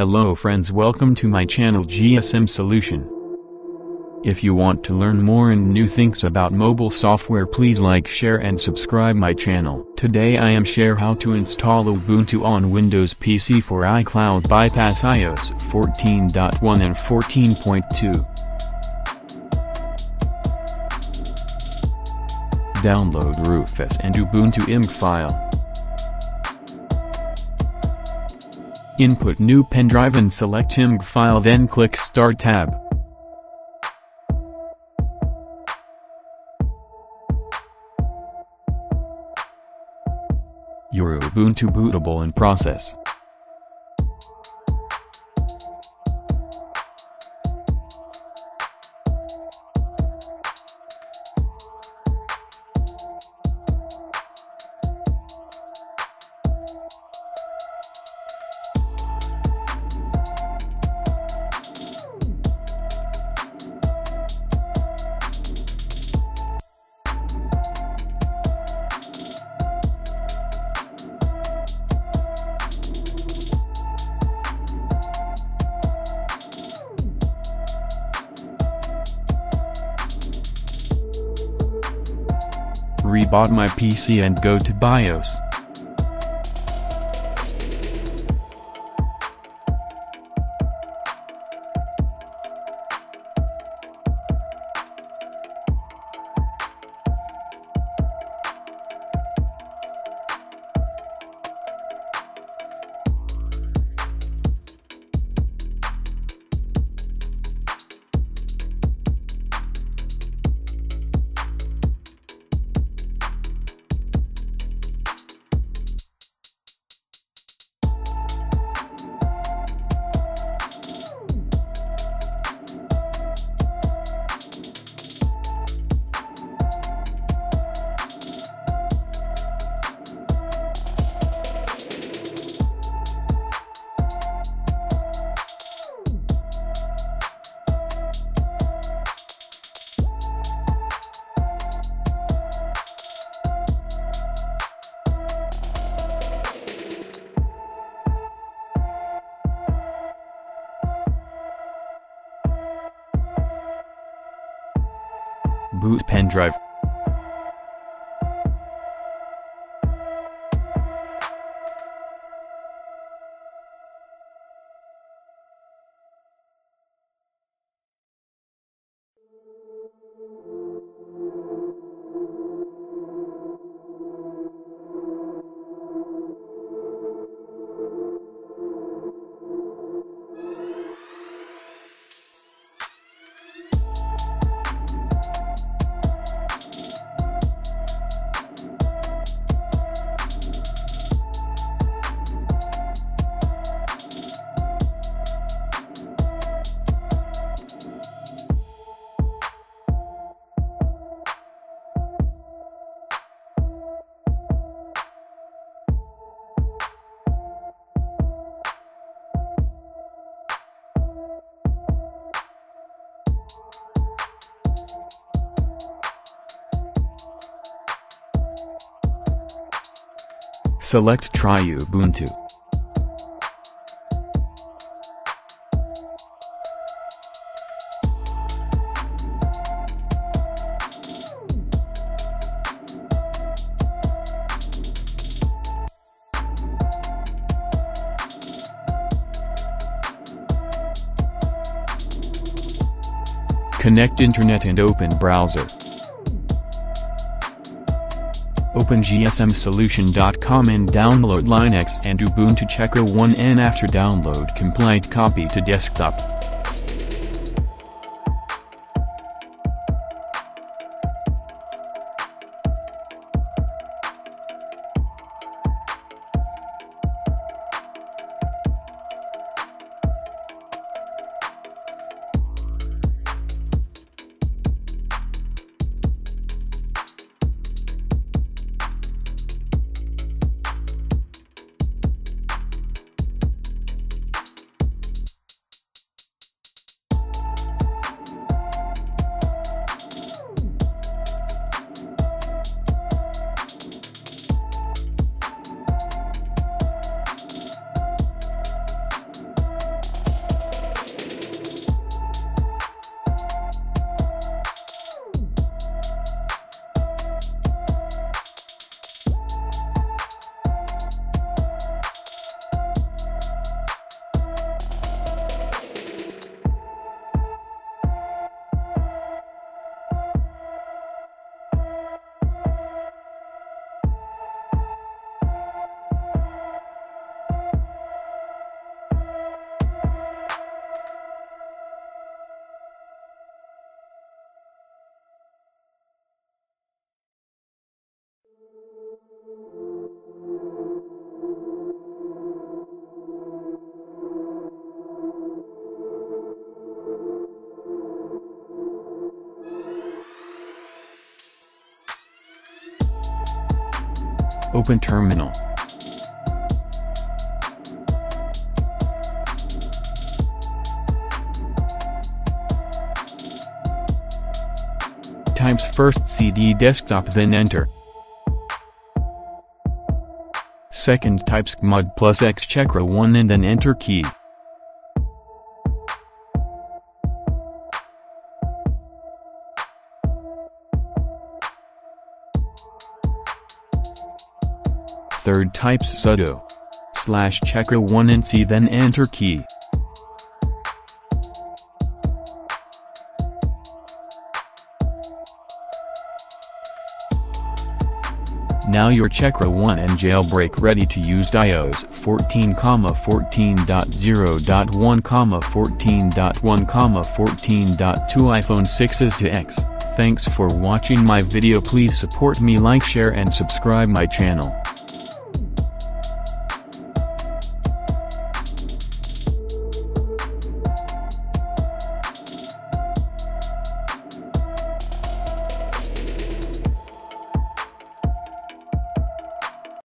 Hello friends, welcome to my channel GSM Solution. If you want to learn more and new things about mobile software, please like, share and subscribe my channel. Today I am share how to install Ubuntu on Windows PC for iCloud bypass iOS14.1 and 14.2. Download Rufus and Ubuntu img file. Input new pen drive and select img file, then click Start tab. Your Ubuntu bootable in process. Reboot my PC and go to BIOS. Boot pen drive. Select Try Ubuntu. Connect internet and open browser. Open gsmsolution.com and download Linux and Ubuntu Checker 1 and after download complete copy to desktop. Open terminal. Types first CD desktop, then enter. Second types CMUD plus X Jailbreak 1 and then enter key. Third types sudo /jailbreak1 and C then enter key. Now your Jailbreak 1 and jailbreak ready to use. iOS 14.14.0.1, 14.1, 14.2 iPhone 6s to X. Thanks for watching my video. Please support me, like, share and subscribe my channel.